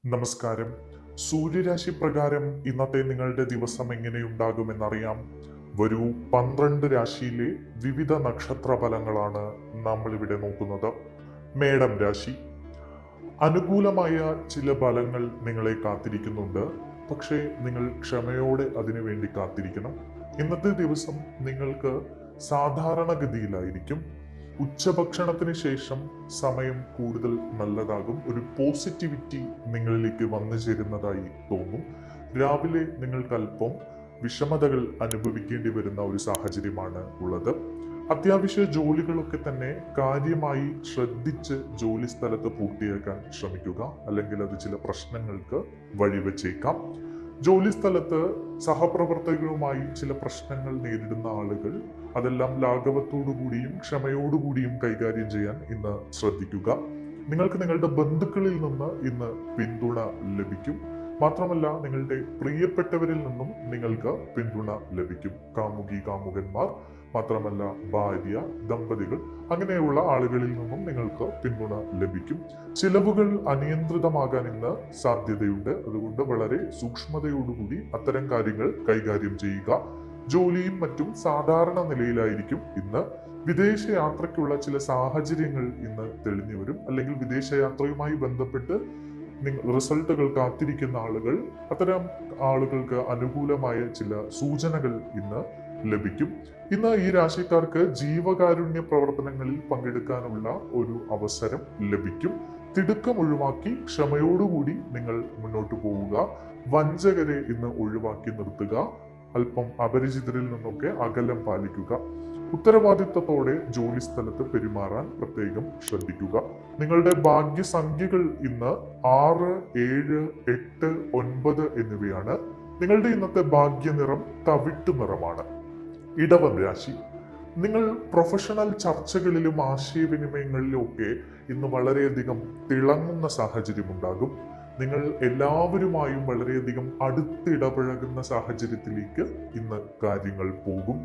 നമസ്കാരം. സൂര്യരാശി പ്രകാരം ഇന്നത്തെ നിങ്ങളുടെ ദിവസം എങ്ങനെയുണ്ടാകുമെന്നറിയാം. വരൂ, 12 രാശിയിലെ വിവിധ നക്ഷത്ര ഫലങ്ങളാണ് നമ്മൾ ഇവിടെ നോക്കുന്നത്. മേടം രാശി. അനുകൂലമായ ചില ഫലങ്ങൾ നിങ്ങളെ കാത്തിരിക്കുന്നുണ്ട്. പക്ഷേ നിങ്ങൾ ക്ഷമയോടെ അതിനു വേണ്ടി കാത്തിരിക്കണം. ഇന്നത്തെ ദിവസം നിങ്ങൾക്ക് സാധാരണഗതിയിലായിരിക്കും. ഉച്ചഭക്ഷണത്തിന് ശേഷം സമയം കൂടുതൽ നല്ലതാകും. ഒരു പോസിറ്റിവിറ്റി നിങ്ങളിലേക്ക് വന്നു ചേരുന്നതായി തോന്നും. രാവിലെ നിങ്ങൾക്ക് അല്പം വിഷമതകൾ അനുഭവിക്കേണ്ടി വരുന്ന ഒരു സാഹചര്യമാണ് ഉള്ളത്. അത്യാവശ്യ ജോലികളൊക്കെ തന്നെ കാര്യമായി ശ്രദ്ധിച്ച് ജോലി സ്ഥലത്ത് പൂർത്തിയാക്കാൻ ശ്രമിക്കുക, അല്ലെങ്കിൽ അത് ചില പ്രശ്നങ്ങൾക്ക് വഴിവെച്ചേക്കാം. ജോലി സ്ഥലത്ത് സഹപ്രവർത്തകരുമായി ചില പ്രശ്നങ്ങൾ നേരിടുന്ന ആളുകൾ അതെല്ലാം ലാഘവത്തോടുകൂടിയും ക്ഷമയോടുകൂടിയും കൈകാര്യം ചെയ്യാൻ ഇന്ന് ശ്രദ്ധിക്കുക. നിങ്ങൾക്ക് നിങ്ങളുടെ ബന്ധുക്കളിൽ നിന്ന് ഇന്ന് പിന്തുണ ലഭിക്കും. മാത്രമല്ല, നിങ്ങളുടെ പ്രിയപ്പെട്ടവരിൽ നിന്നും നിങ്ങൾക്ക് പിന്തുണ ലഭിക്കും. കാമുകി കാമുകന്മാർ, മാത്രമല്ല ഭാര്യ, ദമ്പതികൾ, അങ്ങനെയുള്ള ആളുകളിൽ നിന്നും നിങ്ങൾക്ക് പിന്തുണ ലഭിക്കും. ചിലവുകൾ അനിയന്ത്രിതമാകാൻ ഇന്ന് സാധ്യതയുണ്ട്. അതുകൊണ്ട് വളരെ സൂക്ഷ്മതയോടുകൂടി അത്തരം കാര്യങ്ങൾ കൈകാര്യം ചെയ്യുക. ജോലിയും മറ്റും സാധാരണ നിലയിലായിരിക്കും ഇന്ന്. വിദേശ യാത്രയ്ക്കുള്ള ചില സാഹചര്യങ്ങൾ ഇന്ന് തെളിഞ്ഞു വരും. അല്ലെങ്കിൽ വിദേശയാത്രയുമായി ബന്ധപ്പെട്ട് റിസൾട്ടുകൾ കാത്തിരിക്കുന്ന ആളുകൾ, അത്തരം ആളുകൾക്ക് അനുകൂലമായ ചില സൂചനകൾ ഇന്ന് ലഭിക്കും. ഇന്ന് ഈ രാശിക്കാർക്ക് ജീവകാരുണ്യ പ്രവർത്തനങ്ങളിൽ പങ്കെടുക്കാനുള്ള ഒരു അവസരം ലഭിക്കും. തിടുക്കം ഒഴിവാക്കി ക്ഷമയോടുകൂടി നിങ്ങൾ മുന്നോട്ട് പോവുക. വഞ്ചകരെ ഇന്ന് ഒഴിവാക്കി നിർത്തുക. അല്പം അപരിചിതരിൽ നിന്നൊക്കെ അകലം പാലിക്കുക. ഉത്തരവാദിത്തത്തോടെ ജോലി സ്ഥലത്ത് പെരുമാറാൻ പ്രത്യേകം ശ്രദ്ധിക്കുക. നിങ്ങളുടെ ഭാഗ്യസംഖ്യകൾ ഇന്ന് 6, 7, 8, 9 എന്നിവയാണ്. നിങ്ങളുടെ ഇന്നത്തെ ഭാഗ്യനിറം തവിട്ടു നിറമാണ്. ഇടവം രാശി. നിങ്ങൾ പ്രൊഫഷണൽ ചർച്ചകളിലും ആശയവിനിമയങ്ങളിലും ഒക്കെ ഇന്ന് വളരെയധികം തിളങ്ങുന്ന സാഹചര്യമുണ്ടാകും. നിങ്ങൾ എല്ലാവരുമായും വളരെയധികം അടുത്തിടപഴകുന്ന സാഹചര്യത്തിലേക്ക് ഇന്ന് കാര്യങ്ങൾ പോകും.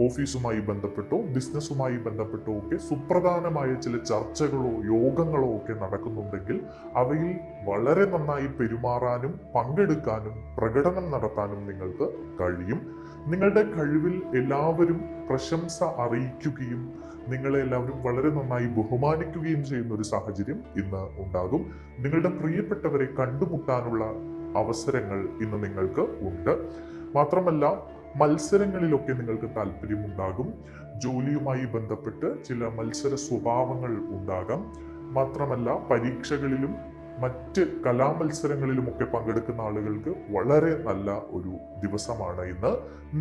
ഓഫീസുമായി ബന്ധപ്പെട്ടോ ബിസിനസ്സുമായി ബന്ധപ്പെട്ടോ ഒക്കെ സുപ്രധാനമായ ചില ചർച്ചകളോ യോഗങ്ങളോ ഒക്കെ നടക്കുന്നുണ്ടെങ്കിൽ അവയിൽ വളരെ നന്നായി പെരുമാറാനും പങ്കെടുക്കാനും പ്രകടനം നടത്താനും നിങ്ങൾക്ക് കഴിയും. നിങ്ങളുടെ കഴിവിൽ എല്ലാവരും പ്രശംസ അറിയിക്കുകയും നിങ്ങളെ എല്ലാവരും വളരെ നന്നായി ബഹുമാനിക്കുകയും ചെയ്യുന്ന ഒരു സാഹചര്യം ഇന്ന് ഉണ്ടാകും. നിങ്ങളുടെ പ്രിയപ്പെട്ടവരെ കണ്ടുമുട്ടാനുള്ള അവസരങ്ങൾ ഇന്ന് നിങ്ങൾക്ക് ഉണ്ട്. മാത്രമല്ല, മത്സരങ്ങളിലൊക്കെ നിങ്ങൾക്ക് താല്പര്യമുണ്ടാകും. ജോലിയുമായി ബന്ധപ്പെട്ട് ചില മത്സര സ്വഭാവങ്ങൾ ഉണ്ടാകാം. മാത്രമല്ല, പരീക്ഷകളിലും മറ്റ് കലാമത്സരങ്ങളിലുമൊക്കെ പങ്കെടുക്കുന്ന ആളുകൾക്ക് വളരെ നല്ല ഒരു ദിവസമാണ് ഇന്ന്.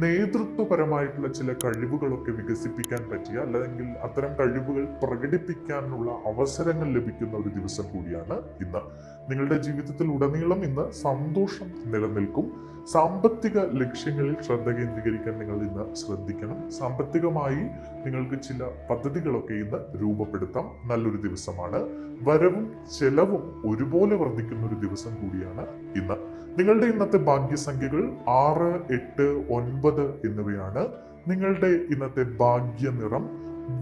നേതൃത്വപരമായിട്ടുള്ള ചില കഴിവുകളൊക്കെ വികസിപ്പിക്കാൻ പറ്റിയ, അല്ലെങ്കിൽ അത്തരം കഴിവുകൾ പ്രകടിപ്പിക്കാനുള്ള അവസരങ്ങൾ ലഭിക്കുന്ന ഒരു ദിവസം കൂടിയാണ് ഇന്ന്. നിങ്ങളുടെ ജീവിതത്തിൽ ഉടനീളം ഇന്ന് സന്തോഷം നിലനിൽക്കും. സാമ്പത്തിക ലക്ഷ്യങ്ങളിൽ ശ്രദ്ധ കേന്ദ്രീകരിക്കാൻ നിങ്ങൾ ഇന്ന് ശ്രദ്ധിക്കണം. സാമ്പത്തികമായി നിങ്ങൾക്ക് ചില പദ്ധതികളൊക്കെ ഇന്ന് രൂപപ്പെടുത്താം. നല്ലൊരു ദിവസമാണ്. വരവും ചെലവും ഒരുപോലെ വർദ്ധിക്കുന്ന ഒരു ദിവസം കൂടിയാണ് ഇന്ന്. നിങ്ങളുടെ ഇന്നത്തെ ഭാഗ്യസംഖ്യകൾ 6, 8, 9 എന്നിവയാണ്. നിങ്ങളുടെ ഇന്നത്തെ ഭാഗ്യനിറം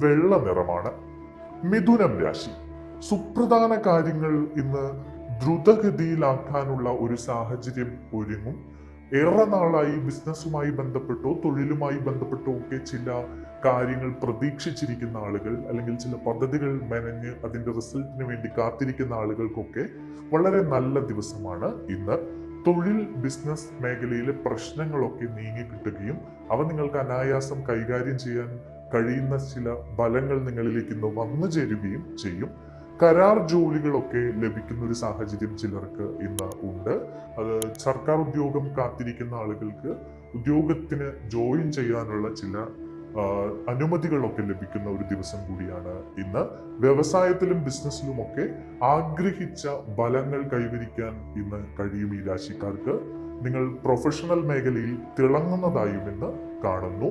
വെള്ള നിറമാണ്. മിഥുനം രാശി. സുപ്രധാന കാര്യങ്ങൾ ഇന്ന് ദ്രുതഗതിയിലാക്കാനുള്ള ഒരു സാഹചര്യം ഒരുങ്ങും. ഏറെ നാളായി ബിസിനസ്സുമായി ബന്ധപ്പെട്ടോ തൊഴിലുമായി ബന്ധപ്പെട്ടോ ഒക്കെ ചില കാര്യങ്ങൾ പ്രതീക്ഷിച്ചിരിക്കുന്ന ആളുകൾ, അല്ലെങ്കിൽ ചില പദ്ധതികൾ മെനഞ്ഞ് അതിന്റെ റിസൾട്ടിന് വേണ്ടി കാത്തിരിക്കുന്ന ആളുകൾക്കൊക്കെ വളരെ നല്ല ദിവസമാണ് ഇന്ന്. തൊഴിൽ ബിസിനസ് മേഖലയിലെ പ്രശ്നങ്ങളൊക്കെ നീങ്ങിക്കിട്ടുകയും അവ നിങ്ങൾക്ക് അനായാസം കൈകാര്യം ചെയ്യാൻ കഴിയുന്ന ചില ഫലങ്ങൾ നിങ്ങളിലേക്ക് ഇന്ന് വന്നു ചേരുകയും ചെയ്യും. കരാർ ജോലികളൊക്കെ ലഭിക്കുന്ന ഒരു സാഹചര്യം ചിലർക്ക് ഇന്ന് ഉണ്ട്. അത് സർക്കാർ ഉദ്യോഗം കാത്തിരിക്കുന്ന ആളുകൾക്ക് ഉദ്യോഗത്തിന് ജോയിൻ ചെയ്യാനുള്ള ചില അനുമതികളൊക്കെ ലഭിക്കുന്ന ഒരു ദിവസം കൂടിയാണ് ഇന്ന്. വ്യവസായത്തിലും ബിസിനസ്സിലുമൊക്കെ ആഗ്രഹിച്ച ഫലങ്ങൾ കൈവരിക്കാൻ ഇന്ന് കഴിയും ഈ രാശിക്കാർക്ക്. നിങ്ങൾ പ്രൊഫഷണൽ മേഖലയിൽ തിളങ്ങുന്നതായും ഇന്ന് കാണുന്നു.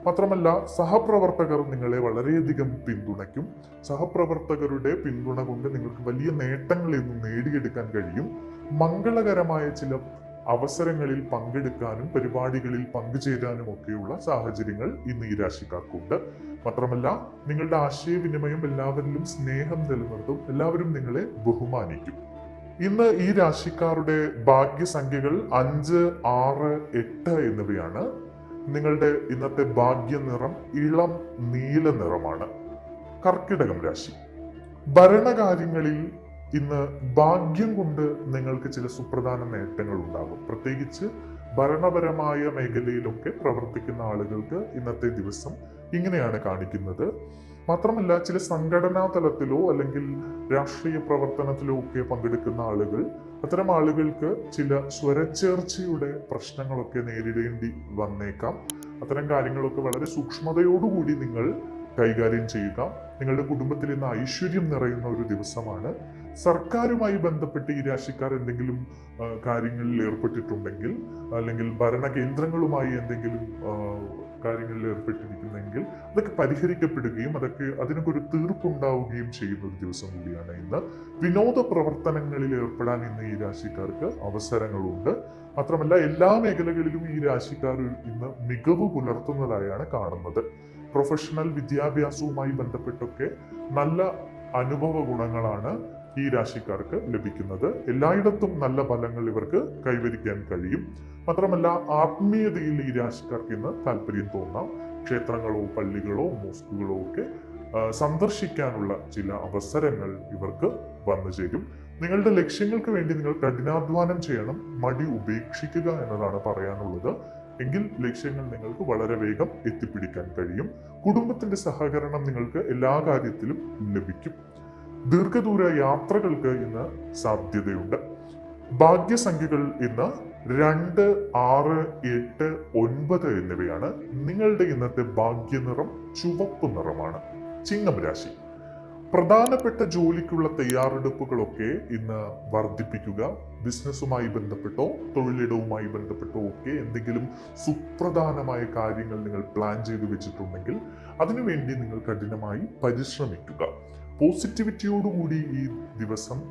മാത്രമല്ല, സഹപ്രവർത്തകർ നിങ്ങളെ വളരെയധികം പിന്തുണയ്ക്കും. സഹപ്രവർത്തകരുടെ പിന്തുണ കൊണ്ട് നിങ്ങൾക്ക് വലിയ നേട്ടങ്ങൾ ഇന്ന് നേടിയെടുക്കാൻ കഴിയും. മംഗളകരമായ ചില അവസരങ്ങളിൽ പങ്കെടുക്കാനും പരിപാടികളിൽ പങ്കുചേരാനും ഒക്കെയുള്ള സാഹചര്യങ്ങൾ ഇന്ന് ഈ രാശിക്കാർക്കുണ്ട്. മാത്രമല്ല, നിങ്ങളുടെ ആശയവിനിമയം എല്ലാവരിലും സ്നേഹം നിലനിർത്തും. എല്ലാവരും നിങ്ങളെ ബഹുമാനിക്കും. ഇന്ന് ഈ രാശിക്കാരുടെ ഭാഗ്യസംഖ്യകൾ 5, 6, 8 എന്നിവയാണ്. നിങ്ങളുടെ ഇന്നത്തെ ഭാഗ്യ നിറം ഇളം നീല നിറമാണ്. കർക്കിടകം രാശി. ഭരണകാര്യങ്ങളിൽ ഇന്ന് ഭാഗ്യം കൊണ്ട് നിങ്ങൾക്ക് ചില സുപ്രധാന നേട്ടങ്ങൾ ഉണ്ടാകും. പ്രത്യേകിച്ച് ഭരണപരമായ മേഖലയിലൊക്കെ പ്രവർത്തിക്കുന്ന ആളുകൾക്ക് ഇന്നത്തെ ദിവസം ഇങ്ങനെയാണ് കാണിക്കുന്നത്. മാത്രമല്ല, ചില സംഘടനാ തലത്തിലോ അല്ലെങ്കിൽ രാഷ്ട്രീയ പ്രവർത്തനത്തിലോ ഒക്കെ പങ്കെടുക്കുന്ന ആളുകൾ, അത്തരം ആളുകൾക്ക് ചില സ്വരച്ചേർച്ചയുടെ പ്രശ്നങ്ങളൊക്കെ നേരിടേണ്ടി വന്നേക്കാം. അത്തരം കാര്യങ്ങളൊക്കെ വളരെ സൂക്ഷ്മതയോടുകൂടി നിങ്ങൾ കൈകാര്യം ചെയ്യുക. നിങ്ങളുടെ കുടുംബത്തിൽ ഇന്ന് ഐശ്വര്യം നിറയുന്ന ഒരു ദിവസമാണ്. സർക്കാരുമായി ബന്ധപ്പെട്ട് ഈ രാശിക്കാർ എന്തെങ്കിലും കാര്യങ്ങളിൽ ഏർപ്പെട്ടിട്ടുണ്ടെങ്കിൽ, അല്ലെങ്കിൽ ഭരണകേന്ദ്രങ്ങളുമായി എന്തെങ്കിലും കാര്യങ്ങളിൽ ഏർപ്പെട്ടിരിക്കുന്നെങ്കിൽ അതൊക്കെ പരിഹരിക്കപ്പെടുകയും അതിനൊക്കെ ഒരു തീർപ്പുണ്ടാവുകയും ചെയ്യുന്ന ഒരു ദിവസം കൂടിയാണ് ഇന്ന്. വിനോദ പ്രവർത്തനങ്ങളിൽ ഏർപ്പെടാൻ ഇന്ന് ഈ രാശിക്കാർക്ക് അവസരങ്ങളുണ്ട്. മാത്രമല്ല, എല്ലാ മേഖലകളിലും ഈ രാശിക്കാർ ഇന്ന് മികവ് പുലർത്തുന്നതായാണ് കാണുന്നത്. പ്രൊഫഷണൽ വിദ്യാഭ്യാസവുമായി ബന്ധപ്പെട്ടൊക്കെ നല്ല അനുഭവ ഗുണങ്ങളാണ് ഈ രാശിക്കാർക്ക് ലഭിക്കുന്നത്. എല്ലായിടത്തും നല്ല ഫലങ്ങൾ ഇവർക്ക് കൈവരിക്കാൻ കഴിയും. മാത്രമല്ല, ആത്മീയതയിൽ ഈ രാശിക്കാർക്ക് ഇന്ന് താല്പര്യം തോന്നാം. ക്ഷേത്രങ്ങളോ പള്ളികളോ മോസ്കുകളോ ഒക്കെ സന്ദർശിക്കാനുള്ള ചില അവസരങ്ങൾ ഇവർക്ക് വന്നു ചേരും. നിങ്ങളുടെ ലക്ഷ്യങ്ങൾക്ക് വേണ്ടി നിങ്ങൾ കഠിനാധ്വാനം ചെയ്യണം, മടി ഉപേക്ഷിക്കുക എന്നതാണ് പറയാനുള്ളത്. എങ്കിൽ ലക്ഷ്യങ്ങൾ നിങ്ങൾക്ക് വളരെ വേഗം എത്തിപ്പിടിക്കാൻ കഴിയും. കുടുംബത്തിന്റെ സഹകരണം നിങ്ങൾക്ക് എല്ലാ കാര്യത്തിലും ലഭിക്കും. ദീർഘദൂര യാത്രകൾക്ക് ഇന്ന് സാധ്യതയുണ്ട്. ഭാഗ്യസംഖ്യകൾ ഇന്ന് 2, 6, 8, 9 എന്നിവയാണ്. നിങ്ങളുടെ ഇന്നത്തെ ഭാഗ്യനിറം ചുവപ്പ് നിറമാണ്. ചിങ്ങം രാശി. പ്രധാനപ്പെട്ട ജോലിക്കുള്ള തയ്യാറെടുപ്പുകളൊക്കെ ഇന്ന് വർദ്ധിപ്പിക്കുക. ബിസിനസ്സുമായി ബന്ധപ്പെട്ടോ തൊഴിലിടവുമായി ബന്ധപ്പെട്ടോ ഒക്കെ എന്തെങ്കിലും സുപ്രധാനമായ കാര്യങ്ങൾ നിങ്ങൾ പ്ലാൻ ചെയ്തു വെച്ചിട്ടുണ്ടെങ്കിൽ അതിനുവേണ്ടി നിങ്ങൾ കഠിനമായി പരിശ്രമിക്കുക. പോസിറ്റിവിറ്റിയോടുകൂടി ഈ ദിവസം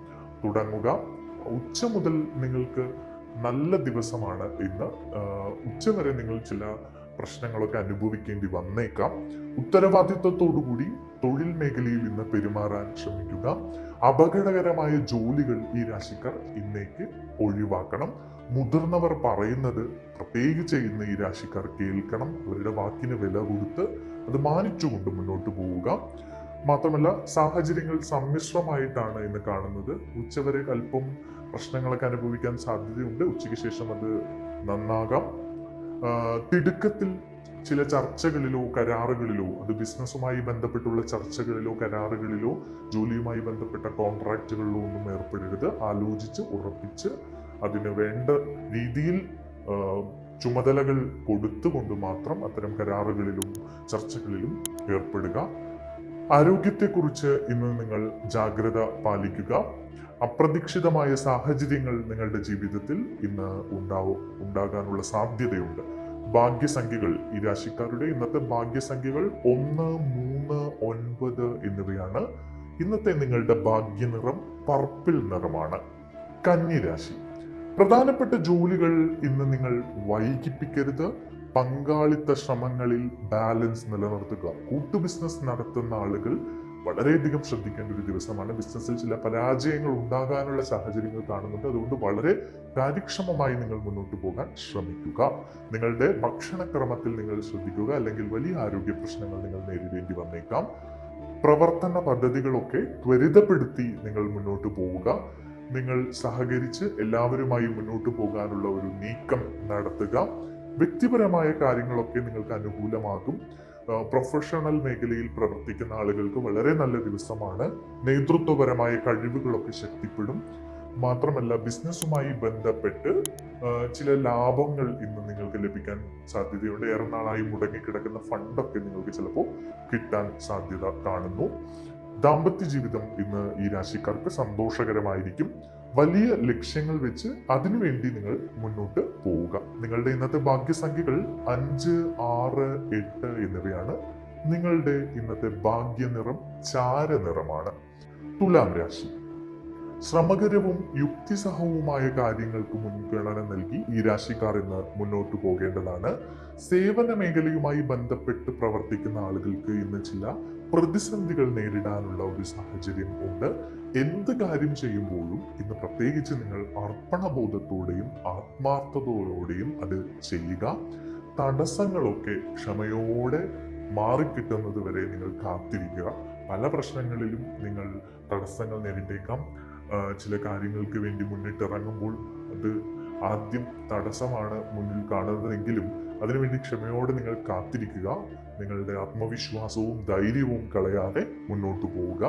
തുടങ്ങുക. ഉച്ച മുതൽ നിങ്ങൾക്ക് നല്ല ദിവസമാണ് ഇന്ന്. ഉച്ചവരെ നിങ്ങൾ ചില പ്രശ്നങ്ങളൊക്കെ അനുഭവിക്കേണ്ടി വന്നേക്കാം. ഉത്തരവാദിത്വത്തോടുകൂടി തൊഴിൽ മേഖലയിൽ ഇന്ന് പെരുമാറാൻ ശ്രമിക്കുക. അപകടകരമായ ജോലികൾ ഈ രാശിക്കാർ ഇന്നേക്ക് ഒഴിവാക്കണം. മുതിർന്നവർ പറയുന്നത് പ്രത്യേകിച്ച് ഇന്ന് ഈ രാശിക്കാർ കേൾക്കണം. അവരുടെ വാക്കിന് വില കൊടുത്ത് അത് മാനിച്ചുകൊണ്ട് മുന്നോട്ട് പോവുക. മാത്രമല്ല, സാഹചര്യങ്ങൾ സമ്മിശ്രമായിട്ടാണ് ഇന്ന് കാണുന്നത്. ഉച്ചവരെ അല്പം പ്രശ്നങ്ങളൊക്കെ അനുഭവിക്കാൻ സാധ്യതയുണ്ട്. ഉച്ചയ്ക്ക് ശേഷം അത് നന്നാകാം. തിടുക്കത്തിൽ ചില ചർച്ചകളിലോ കരാറുകളിലോ, അത് ബിസിനസ്സുമായി ബന്ധപ്പെട്ടുള്ള ചർച്ചകളിലോ കരാറുകളിലോ ജോലിയുമായി ബന്ധപ്പെട്ട കോൺട്രാക്റ്റുകളിലോ ഒന്നും ഏർപ്പെടരുത്. ആലോചിച്ച് ഉറപ്പിച്ച് അതിന് വേണ്ട രീതിയിൽ ചുമതലകൾ കൊടുത്തുകൊണ്ട് മാത്രം അത്തരം കരാറുകളിലും ചർച്ചകളിലും ഏർപ്പെടുക. ആരോഗ്യത്തെക്കുറിച്ച് ഇന്ന് നിങ്ങൾ ജാഗ്രത പാലിക്കുക. അപ്രതീക്ഷിതമായ സാഹചര്യങ്ങൾ നിങ്ങളുടെ ജീവിതത്തിൽ ഇന്ന് ഉണ്ടാകാനുള്ള സാധ്യതയുണ്ട്. ഭാഗ്യസംഖ്യകൾ, ഈ രാശിക്കാരുടെ ഇന്നത്തെ ഭാഗ്യസംഖ്യകൾ 1, 3, 9 എന്നിവയാണ്. ഇന്നത്തെ നിങ്ങളുടെ ഭാഗ്യനിറം പർപ്പിൾ നിറമാണ്. കന്നിരാശി. പ്രധാനപ്പെട്ട ജോലികൾ ഇന്ന് നിങ്ങൾ വൈകിപ്പിക്കരുത്. പങ്കാളിത്ത ശ്രമങ്ങളിൽ ബാലൻസ് നിലനിർത്തുക. കൂട്ടു ബിസിനസ് നടത്തുന്ന ആളുകൾ വളരെയധികം ശ്രദ്ധിക്കേണ്ട ഒരു ദിവസമാണ്. ബിസിനസ്സിൽ ചില പരാജയങ്ങൾ ഉണ്ടാകാനുള്ള സാഹചര്യങ്ങൾ കാണുന്നുണ്ട്. അതുകൊണ്ട് വളരെ കാര്യക്ഷമമായി നിങ്ങൾ മുന്നോട്ട് പോകാൻ ശ്രമിക്കുക. നിങ്ങളുടെ ഭക്ഷണക്രമത്തിൽ നിങ്ങൾ ശ്രദ്ധിക്കുക, അല്ലെങ്കിൽ വലിയ ആരോഗ്യ പ്രശ്നങ്ങൾ നിങ്ങൾ നേരിടേണ്ടി വന്നേക്കാം. പ്രവർത്തന പദ്ധതികളൊക്കെ ത്വരിതപ്പെടുത്തി നിങ്ങൾ മുന്നോട്ട് പോവുക. നിങ്ങൾ സഹകരിച്ച് എല്ലാവരുമായി മുന്നോട്ട് പോകാനുള്ള ഒരു നീക്കം നടത്തുക. വ്യക്തിപരമായ കാര്യങ്ങളൊക്കെ നിങ്ങൾക്ക് അനുകൂലമാകും. പ്രൊഫഷണൽ മേഖലയിൽ പ്രവർത്തിക്കുന്ന ആളുകൾക്ക് വളരെ നല്ല ദിവസമാണ്. നേതൃത്വപരമായ കഴിവുകളൊക്കെ ശക്തിപ്പെടും. മാത്രമല്ല, ബിസിനസ്സുമായി ബന്ധപ്പെട്ട് ചില ലാഭങ്ങൾ ഇന്ന് നിങ്ങൾക്ക് ലഭിക്കാൻ സാധ്യതയുണ്ട്. ഏറെ നാളായി മുടങ്ങിക്കിടക്കുന്ന ഫണ്ടൊക്കെ നിങ്ങൾക്ക് ചിലപ്പോൾ കിട്ടാൻ സാധ്യത കാണുന്നു. ദാമ്പത്യ ജീവിതം ഇന്ന് ഈ രാശിക്കാർക്ക് സന്തോഷകരമായിരിക്കും. വലിയ ലക്ഷ്യങ്ങൾ വെച്ച് അതിനുവേണ്ടി നിങ്ങൾ മുന്നോട്ട് പോവുക. നിങ്ങളുടെ ഇന്നത്തെ ഭാഗ്യസംഖ്യകൾ 5, 6, 8 എന്നിവയാണ്. നിങ്ങളുടെ ഇന്നത്തെ ഭാഗ്യനിറം ചാരനിറമാണ്. തുലാം രാശി. ശ്രമകരവും യുക്തിസഹവുമായ കാര്യങ്ങൾക്ക് മുൻഗണന നൽകി ഈ രാശിക്കാർ ഇന്ന് മുന്നോട്ട് പോകേണ്ടതാണ്. സേവന മേഖലയുമായി ബന്ധപ്പെട്ട് പ്രവർത്തിക്കുന്ന ആളുകൾക്ക് ഇന്ന് ചില പ്രതിസന്ധികൾ നേരിടാനുള്ള ഒരു സാഹചര്യം ഉണ്ട്. എന്ത് കാര്യം ചെയ്യുമ്പോഴും ഇന്ന് പ്രത്യേകിച്ച് നിങ്ങൾ അർപ്പണബോധത്തോടെയും ആത്മാർത്ഥതയോടെയും അത് ചെയ്യുക. തടസ്സങ്ങളൊക്കെ ക്ഷമയോടെ മാറിക്കിട്ടുന്നത് വരെ നിങ്ങൾ കാത്തിരിക്കുക. പല പ്രശ്നങ്ങളിലും നിങ്ങൾ തടസ്സങ്ങൾ നേരിട്ടേക്കാം. ചില കാര്യങ്ങൾക്ക് വേണ്ടി മുന്നിട്ടിറങ്ങുമ്പോൾ അത് ആദ്യം തടസ്സമാണ് മുന്നിൽ കാണുന്നതെങ്കിലും അതിനുവേണ്ടി ക്ഷമയോടെ നിങ്ങൾ കാത്തിരിക്കുക. നിങ്ങളുടെ ആത്മവിശ്വാസവും ധൈര്യവും കളയാതെ മുന്നോട്ട് പോവുക.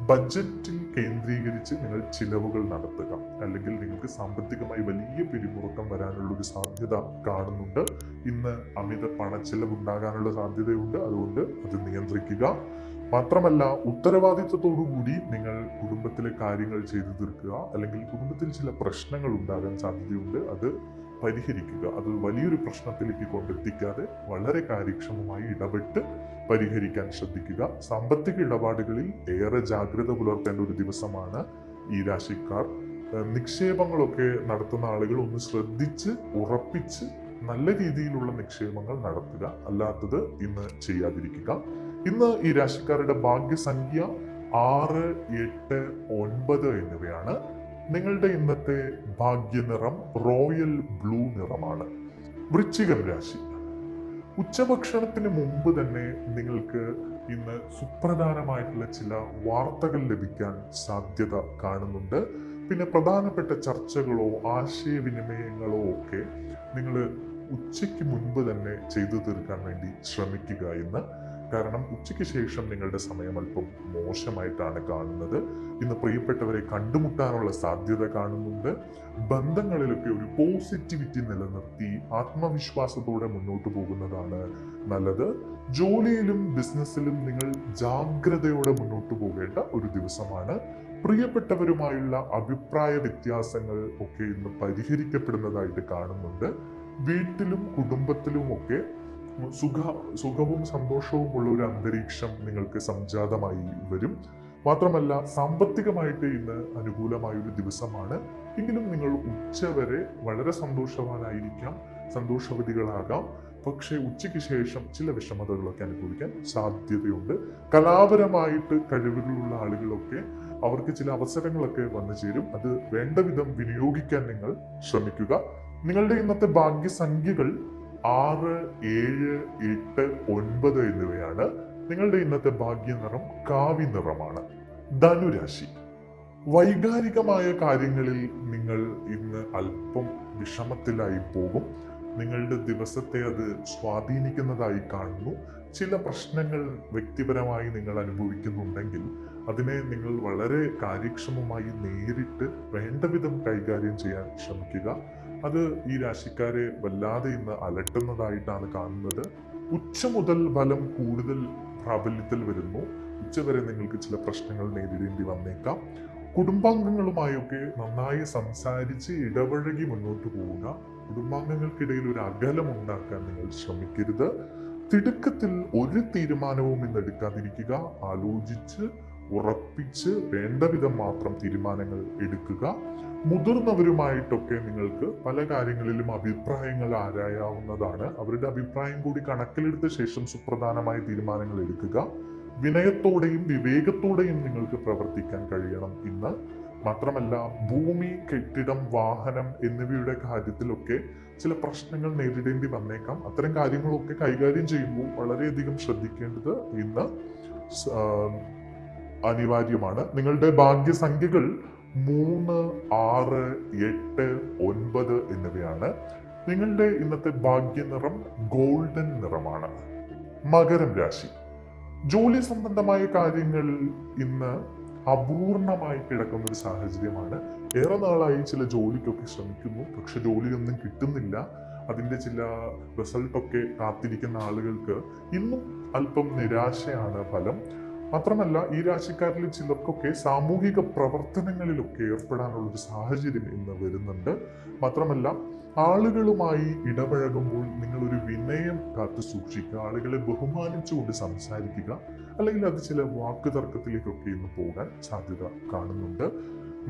ബഡ്ജറ്റിൽ കേന്ദ്രീകരിച്ച് നിങ്ങൾ ചിലവുകൾ നടത്തുക. അല്ലെങ്കിൽ നിങ്ങൾക്ക് സാമ്പത്തികമായി വലിയ പിരിമുറുക്കം വരാനുള്ള ഒരു സാധ്യത കാണുന്നുണ്ട്. ഇന്ന് അമിത പണച്ചെലവുണ്ടാകാനുള്ള സാധ്യതയുണ്ട്. അതുകൊണ്ട് അത് നിയന്ത്രിക്കുക. മാത്രമല്ല, ഉത്തരവാദിത്വത്തോടുകൂടി നിങ്ങൾ കുടുംബത്തിലെ കാര്യങ്ങൾ ചെയ്തു തീർക്കുക. അല്ലെങ്കിൽ കുടുംബത്തിൽ ചില പ്രശ്നങ്ങൾ ഉണ്ടാകാൻ സാധ്യതയുണ്ട്. അത് പരിഹരിക്കുക. അത് വലിയൊരു പ്രശ്നത്തിലേക്ക് കൊണ്ടെത്തിക്കാതെ വളരെ കാര്യക്ഷമമായി ഇടപെട്ട് പരിഹരിക്കാൻ ശ്രദ്ധിക്കുക. സാമ്പത്തിക ഇടപാടുകളിൽ ഏറെ ജാഗ്രത പുലർത്തേണ്ട ഒരു ദിവസമാണ് ഈ രാശിക്കാർ. നിക്ഷേപങ്ങളൊക്കെ നടത്തുന്ന ആളുകൾ ഒന്ന് ശ്രദ്ധിച്ച് ഉറപ്പിച്ച് നല്ല രീതിയിലുള്ള നിക്ഷേപങ്ങൾ നടത്തുക. അല്ലാത്തത് ഇന്ന് ചെയ്യാതിരിക്കുക. ഇന്ന് ഈ രാശിക്കാരുടെ ഭാഗ്യസംഖ്യ 6, 8, 9 എന്നിവയാണ്. നിങ്ങളുടെ ഇന്നത്തെ ഭാഗ്യനിറം റോയൽ ബ്ലൂ നിറമാണ്. വൃശ്ചികം രാശി. ഉച്ചഭക്ഷണത്തിന് മുമ്പ് തന്നെ നിങ്ങൾക്ക് ഇന്ന് സുപ്രധാനമായിട്ടുള്ള ചില വാർത്തകൾ ലഭിക്കാൻ സാധ്യത കാണുന്നുണ്ട്. പിന്നെ പ്രധാനപ്പെട്ട ചർച്ചകളോ ആശയവിനിമയങ്ങളോ ഒക്കെ നിങ്ങൾ ഉച്ചയ്ക്ക് മുൻപ് തന്നെ ചെയ്തു തീർക്കാൻ വേണ്ടി ശ്രമിക്കുക ഇന്ന്. കാരണം ഉച്ചയ്ക്ക് ശേഷം നിങ്ങളുടെ സമയം അല്പം മോശമായിട്ടാണ് കാണുന്നത്. ഇന്ന് പ്രിയപ്പെട്ടവരെ കണ്ടുമുട്ടാനുള്ള സാധ്യത കാണുന്നുണ്ട്. ബന്ധങ്ങളിലൊക്കെ ഒരു പോസിറ്റിവിറ്റി നിലനിർത്തി ആത്മവിശ്വാസത്തോടെ മുന്നോട്ട് പോകുന്നതാണ് നല്ലത്. ജോലിയിലും ബിസിനസ്സിലും നിങ്ങൾ ജാഗ്രതയോടെ മുന്നോട്ട് പോകേണ്ട ഒരു ദിവസമാണ്. പ്രിയപ്പെട്ടവരുമായുള്ള അഭിപ്രായ വ്യത്യാസങ്ങൾ ഒക്കെ ഇന്ന് പരിഹരിക്കപ്പെടുന്നതായിട്ട് കാണുന്നുണ്ട്. വീട്ടിലും കുടുംബത്തിലും ഒക്കെ സുഖവും സന്തോഷവും ഉള്ള ഒരു അന്തരീക്ഷം നിങ്ങൾക്ക് സംജാതമായി വരും. മാത്രമല്ല, സാമ്പത്തികമായിട്ട് ഇന്ന് അനുകൂലമായ ഒരു ദിവസമാണ്. എങ്കിലും നിങ്ങൾ ഉച്ചവരെ വളരെ സന്തോഷവാനായിരിക്കാം, സന്തോഷവതികളാകാം. പക്ഷേ ഉച്ചയ്ക്ക് ശേഷം ചില വിഷമതകളൊക്കെ അനുഭവിക്കാൻ സാധ്യതയുണ്ട്. കലാപരമായിട്ട് കഴിവുകളുള്ള ആളുകളൊക്കെ അവർക്ക് ചില അവസരങ്ങളൊക്കെ വന്നു ചേരും. അത് വേണ്ട വിധം വിനിയോഗിക്കാൻ നിങ്ങൾ ശ്രമിക്കുക. നിങ്ങളുടെ ഇന്നത്തെ ഭാഗ്യസംഖ്യകൾ 6, 7, 8, 9 എന്നിവയാണ്. നിങ്ങളുടെ ഇന്നത്തെ ഭാഗ്യനിറം കാവി നിറമാണ്. ധനുരാശി. വൈകാരികമായ കാര്യങ്ങളിൽ നിങ്ങൾ ഇന്ന് അല്പം വിഷമത്തിലായി പോകും. നിങ്ങളുടെ ദിവസത്തെ അത് സ്വാധീനിക്കുന്നതായി കാണുന്നു. ചില പ്രശ്നങ്ങൾ വ്യക്തിപരമായി നിങ്ങൾ അനുഭവിക്കുന്നുണ്ടെങ്കിൽ അതിനെ നിങ്ങൾ വളരെ കാര്യക്ഷമമായി നേരിട്ട് വേണ്ട വിധം കൈകാര്യം ചെയ്യാൻ ശ്രമിക്കുക. അത് ഈ രാശിക്കാരെ വല്ലാതെ ഇന്ന് അലട്ടുന്നതായിട്ടാണ് കാണുന്നത്. ഉച്ച മുതൽ ബലം കൂടുതൽ പ്രാബല്യത്തിൽ വരുന്നു. ഉച്ചവരെ നിങ്ങൾക്ക് ചില പ്രശ്നങ്ങൾ നേരിടേണ്ടി വന്നേക്കാം. കുടുംബാംഗങ്ങളുമായൊക്കെ നന്നായി സംസാരിച്ച് ഇടപഴകി മുന്നോട്ട് പോവുക. കുടുംബാംഗങ്ങൾക്കിടയിൽ ഒരു അകലം ഉണ്ടാക്കാൻ നിങ്ങൾ ശ്രമിക്കരുത്. തിടുക്കത്തിൽ ഒരു തീരുമാനവും ഇന്ന് എടുക്കാതിരിക്കുക. ആലോചിച്ച് ഉറപ്പിച്ച് വേണ്ട വിധം മാത്രം തീരുമാനങ്ങൾ എടുക്കുക. മുതിർന്നവരുമായിട്ടൊക്കെ നിങ്ങൾക്ക് പല കാര്യങ്ങളിലും അഭിപ്രായങ്ങൾ ആരായാവുന്നതാണ്. അവരുടെ അഭിപ്രായം കൂടി കണക്കിലെടുത്ത ശേഷം സുപ്രധാനമായ തീരുമാനങ്ങൾ എടുക്കുക. വിനയത്തോടെയും വിവേകത്തോടെയും നിങ്ങൾക്ക് പ്രവർത്തിക്കാൻ കഴിയണം ഇന്ന്. മാത്രമല്ല, ഭൂമി, കെട്ടിടം, വാഹനം എന്നിവയുടെ കാര്യത്തിലൊക്കെ ചില പ്രശ്നങ്ങൾ നേരിടേണ്ടി വന്നേക്കാം. അത്തരം കാര്യങ്ങളൊക്കെ കൈകാര്യം ചെയ്യുമ്പോൾ വളരെയധികം ശ്രദ്ധിക്കേണ്ടത് ഇന്ന് അനിവാര്യമാണ്. നിങ്ങളുടെ ഭാഗ്യസംഖ്യകൾ 3, 6, 8, 9 എന്നിവയാണ്. നിങ്ങളുടെ ഇന്നത്തെ ഭാഗ്യനിറം ഗോൾഡൻ നിറമാണ്. മകരം രാശി. ജോലി സംബന്ധമായ കാര്യങ്ങൾ ഇന്ന് അപൂർണമായി കിടക്കുന്ന ഒരു സാഹചര്യമാണ്. ഏറെ നാളായി ചില ജോലിക്കൊക്കെ ശ്രമിക്കുന്നു, പക്ഷെ ജോലിയൊന്നും കിട്ടുന്നില്ല. അതിൻ്റെ ചില റിസൾട്ടൊക്കെ കാത്തിരിക്കുന്ന ആളുകൾക്ക് ഇന്നും അല്പം നിരാശയാണ് ഫലം. മാത്രമല്ല, ഈ രാശിക്കാരിൽ ചിലർക്കൊക്കെ സാമൂഹിക പ്രവർത്തനങ്ങളിലൊക്കെ ഏർപ്പെടാനുള്ള ഒരു സാഹചര്യം ഇന്ന് വരുന്നുണ്ട്. മാത്രമല്ല, ആളുകളുമായി ഇടപഴകുമ്പോൾ നിങ്ങളൊരു വിനയം കാത്തു സൂക്ഷിക്കുക. ആളുകളെ ബഹുമാനിച്ചുകൊണ്ട് സംസാരിക്കുക. അല്ലെങ്കിൽ അത് ചില വാക്കുതർക്കത്തിലേക്കൊക്കെ ഇന്ന് പോകാൻ സാധ്യത കാണുന്നുണ്ട്.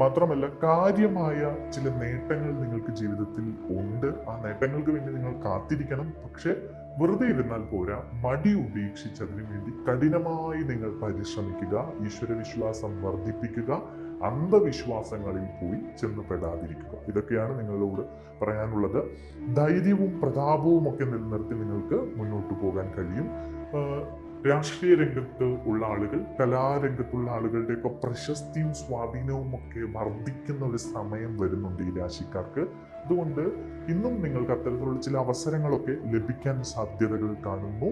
മാത്രമല്ല കാര്യമായ ചില നേട്ടങ്ങൾ നിങ്ങൾക്ക് ജീവിതത്തിൽ ഉണ്ട്. ആ നേട്ടങ്ങൾക്ക് വേണ്ടി നിങ്ങൾ കാത്തിരിക്കണം. പക്ഷെ വെറുതെ ഇരുന്നാൽ പോരാ, മടി ഉപേക്ഷിച്ച് അതിനു വേണ്ടി കഠിനമായി നിങ്ങൾ പരിശ്രമിക്കുക, ഈശ്വരവിശ്വാസം വർദ്ധിപ്പിക്കുക, അന്ധവിശ്വാസങ്ങളിൽ പോയി ചെന്നുപെടാതിരിക്കുക. ഇതൊക്കെയാണ് നിങ്ങളോട് പറയാനുള്ളത്. ധൈര്യവും പ്രതാപവും ഒക്കെ നിലനിർത്തി നിങ്ങൾക്ക് മുന്നോട്ട് പോകാൻ കഴിയും. രാഷ്ട്രീയ രംഗത്ത് ഉള്ള ആളുകൾ, കലാരംഗത്തുള്ള ആളുകളുടെയൊക്കെ പ്രശസ്തിയും സ്വാധീനവും ഒക്കെ വർദ്ധിക്കുന്ന ഒരു സമയം വരുന്നുണ്ട് ഈ രാശിക്കാർക്ക്. അതുകൊണ്ട് ഇന്നും നിങ്ങൾക്ക് അത്തരത്തിലുള്ള ചില അവസരങ്ങളൊക്കെ ലഭിക്കാൻ സാധ്യതകൾ കാണുന്നു.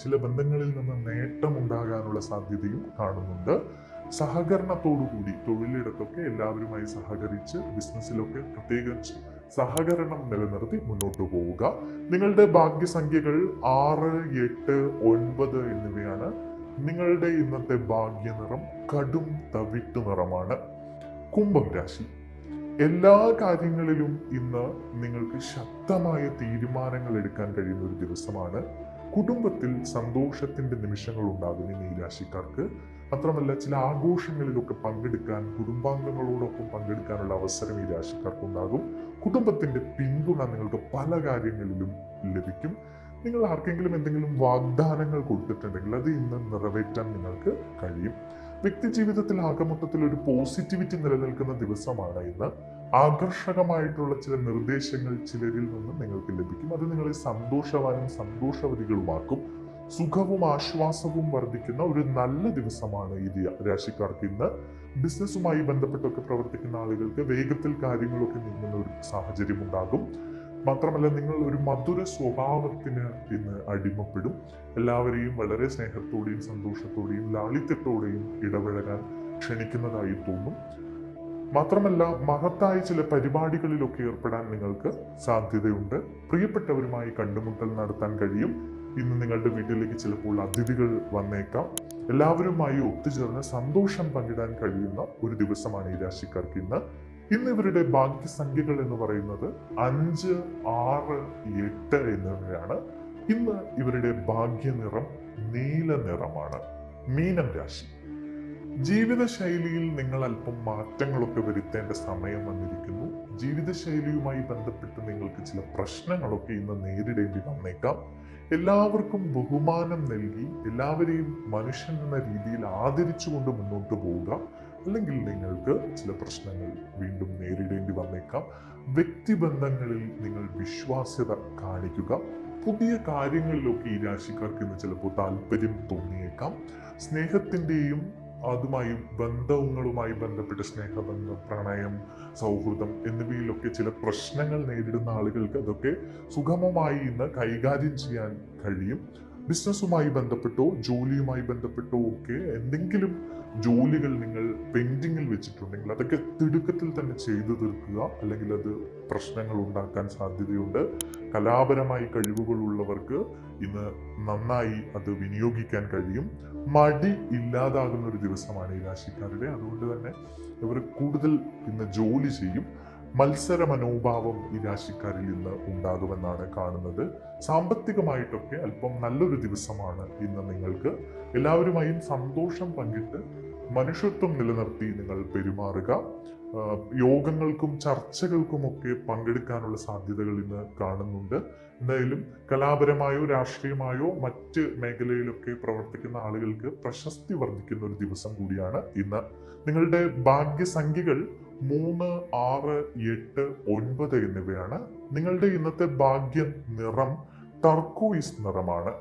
ചില ബന്ധങ്ങളിൽ നിന്ന് നേട്ടമുണ്ടാകാനുള്ള സാധ്യതയും കാണുന്നുണ്ട്. സഹകരണത്തോടുകൂടി തൊഴിലിടത്തൊക്കെ എല്ലാവരുമായി സഹകരിച്ച് ബിസിനസ്സിലൊക്കെ പ്രത്യേകിച്ച് സഹകരണം നിലനിർത്തി മുന്നോട്ട് പോവുക. നിങ്ങളുടെ ഭാഗ്യസംഖ്യകൾ 6, 8, 9 എന്നിവയാണ്. നിങ്ങളുടെ ഇന്നത്തെ ഭാഗ്യനിറം കടും തവിട്ടു നിറമാണ്. കുംഭം രാശി. എല്ലാ കാര്യങ്ങളിലും ഇന്ന് നിങ്ങൾക്ക് ശക്തമായ തീരുമാനങ്ങൾ എടുക്കാൻ കഴിയുന്ന ഒരു ദിവസമാണ്. കുടുംബത്തിൽ സന്തോഷത്തിന്റെ നിമിഷങ്ങൾ ഉണ്ടാകും ഇന്ന് ഈ രാശിക്കാർക്ക്. മാത്രമല്ല ചില ആഘോഷങ്ങളിലൊക്കെ പങ്കെടുക്കാൻ, കുടുംബാംഗങ്ങളോടൊപ്പം പങ്കെടുക്കാനുള്ള അവസരം ഈ രാശിക്കാർക്കുണ്ടാകും. കുടുംബത്തിന്റെ പിന്തുണ നിങ്ങൾക്ക് പല കാര്യങ്ങളിലും ലഭിക്കും. നിങ്ങൾ ആർക്കെങ്കിലും എന്തെങ്കിലും വാഗ്ദാനങ്ങൾ കൊടുത്തിട്ടുണ്ടെങ്കിൽ അത് ഇന്ന് നിറവേറ്റാൻ നിങ്ങൾക്ക് കഴിയും. വ്യക്തി ജീവിതത്തിൽ ആകമൊത്തത്തിൽ ഒരു പോസിറ്റിവിറ്റി നിലനിൽക്കുന്ന ദിവസമാണ് ഇന്ന്. ആകർഷകമായിട്ടുള്ള ചില നിർദ്ദേശങ്ങൾ ചിലരിൽ നിന്ന് നിങ്ങൾക്ക് ലഭിക്കും. അത് നിങ്ങളെ സന്തോഷവാനും സന്തോഷവതികളുമാക്കും. സുഖവും ആശ്വാസവും വർദ്ധിക്കുന്ന ഒരു നല്ല ദിവസമാണ് ഈ രാശിക്കാർക്ക് ഇന്ന്. ബിസിനസ്സുമായി ബന്ധപ്പെട്ടൊക്കെ പ്രവർത്തിക്കുന്ന ആളുകൾക്ക് വേഗത്തിൽ കാര്യങ്ങളൊക്കെ നീങ്ങുന്ന ഒരു സാഹചര്യം ഉണ്ടാകും. മാത്രമല്ല നിങ്ങൾ ഒരു മധുര സ്വഭാവത്തിന് ഇന്ന് അടിമപ്പെടും. എല്ലാവരെയും വളരെ സ്നേഹത്തോടെയും സന്തോഷത്തോടെയും ലാളിത്യത്തോടെയും ഇടപഴകാൻ ക്ഷണിക്കുന്നതായി തോന്നും. മാത്രമല്ല മഹത്തായ ചില പരിപാടികളിലൊക്കെ ഏർപ്പെടാൻ നിങ്ങൾക്ക് സാധ്യതയുണ്ട്. പ്രിയപ്പെട്ടവരുമായി കണ്ടുമുട്ടൽ നടത്താൻ കഴിയും. ഇന്ന് നിങ്ങളുടെ വീട്ടിലേക്ക് ചിലപ്പോൾ അതിഥികൾ വന്നേക്കാം. എല്ലാവരുമായി ഒത്തുചേർന്ന് സന്തോഷം പങ്കിടാൻ കഴിയുന്ന ഒരു ദിവസമാണ് ഈ രാശിക്കാർക്ക് ഇന്ന്. ഇന്ന് ഇവരുടെ ഭാഗ്യസംഖ്യകൾ എന്ന് പറയുന്നത് 5, 6, 8 എന്നിവയാണ്. ഇന്ന് ഇവരുടെ ഭാഗ്യനിറം നീല നിറമാണ്. മീനം രാശി. ജീവിതശൈലിയിൽ നിങ്ങൾ അല്പം മാറ്റങ്ങളൊക്കെ വരുത്തേണ്ട സമയം വന്നിരിക്കുന്നു. ജീവിതശൈലിയുമായി ബന്ധപ്പെട്ട് നിങ്ങൾക്ക് ചില പ്രശ്നങ്ങളൊക്കെ ഇന്ന് നേരിടേണ്ടി വന്നേക്കാം. എല്ലാവർക്കും ബഹുമാനം നൽകി എല്ലാവരെയും മനുഷ്യൻ എന്ന രീതിയിൽ ആദരിച്ചുകൊണ്ട് മുന്നോട്ട് പോവുക. അല്ലെങ്കിൽ നിങ്ങൾക്ക് ചില പ്രശ്നങ്ങൾ വീണ്ടും നേരിടേണ്ടി വന്നേക്കാം. വ്യക്തിബന്ധങ്ങളിൽ നിങ്ങൾ വിശ്വാസ്യത കാണിക്കുക. പുതിയ കാര്യങ്ങളിലൊക്കെ ഈ രാശിക്കാർക്ക് ഇന്ന് ചിലപ്പോൾ താല്പര്യം തോന്നിയേക്കാം. സ്നേഹത്തിൻ്റെയും ബന്ധങ്ങളുമായി ബന്ധപ്പെട്ട് സ്നേഹബന്ധം, പ്രണയം, സൗഹൃദം എന്നിവയിലൊക്കെ ചില പ്രശ്നങ്ങൾ നേരിടുന്ന ആളുകൾക്ക് അതൊക്കെ സുഗമമായി ഇന്ന് കൈകാര്യം ചെയ്യാൻ കഴിയും. ബിസിനസ്സുമായി ബന്ധപ്പെട്ടോ ജോലിയുമായി ബന്ധപ്പെട്ടോ ഒക്കെ എന്തെങ്കിലും ജോലികൾ നിങ്ങൾ പെൻഡിങ്ങിൽ വെച്ചിട്ടുണ്ടെങ്കിൽ അതൊക്കെ തിടുക്കത്തിൽ തന്നെ ചെയ്തു തീർക്കുക. അല്ലെങ്കിൽ അത് പ്രശ്നങ്ങൾ ഉണ്ടാക്കാൻ സാധ്യതയുണ്ട്. കലാപരമായി കഴിവുകളുള്ളവർക്ക് ഇന്ന് നന്നായി അത് വിനിയോഗിക്കാൻ കഴിയും. മടി ഇല്ലാതാകുന്ന ഒരു ദിവസമാണ് ഈ രാശിക്കാരുടെ. അതുകൊണ്ട് തന്നെ ഇവർ കൂടുതൽ ഇന്ന് ജോലി ചെയ്യും. മത്സര മനോഭാവം ഈ രാശിക്കാരിൽ ഇന്ന് ഉണ്ടാകുമെന്നാണ് കാണുന്നത്. സാമ്പത്തികമായിട്ടൊക്കെ അല്പം നല്ലൊരു ദിവസമാണ് ഇന്ന് നിങ്ങൾക്ക്. എല്ലാവരുമായും സന്തോഷം പങ്കിട്ട് മനുഷ്യത്വം നിലനിർത്തി നിങ്ങൾ പെരുമാറുക. യോഗങ്ങൾക്കും ചർച്ചകൾക്കുമൊക്കെ പങ്കെടുക്കാനുള്ള സാധ്യതകൾ ഇന്ന് കാണുന്നുണ്ട്. എന്തായാലും കലാപരമായോ രാഷ്ട്രീയമായോ മറ്റ് മേഖലയിലൊക്കെ പ്രവർത്തിക്കുന്ന ആളുകൾക്ക് പ്രശസ്തി വർദ്ധിക്കുന്ന ഒരു ദിവസം കൂടിയാണ് ഇന്ന്. നിങ്ങളുടെ ഭാഗ്യസംഖ്യകൾ 3, 6, 8, 9 എന്നിവയാണ്. നിങ്ങളുടെ ഇന്നത്തെ ഭാഗ്യ നിറം ടർക്കോയിസ് നിറമാണ്.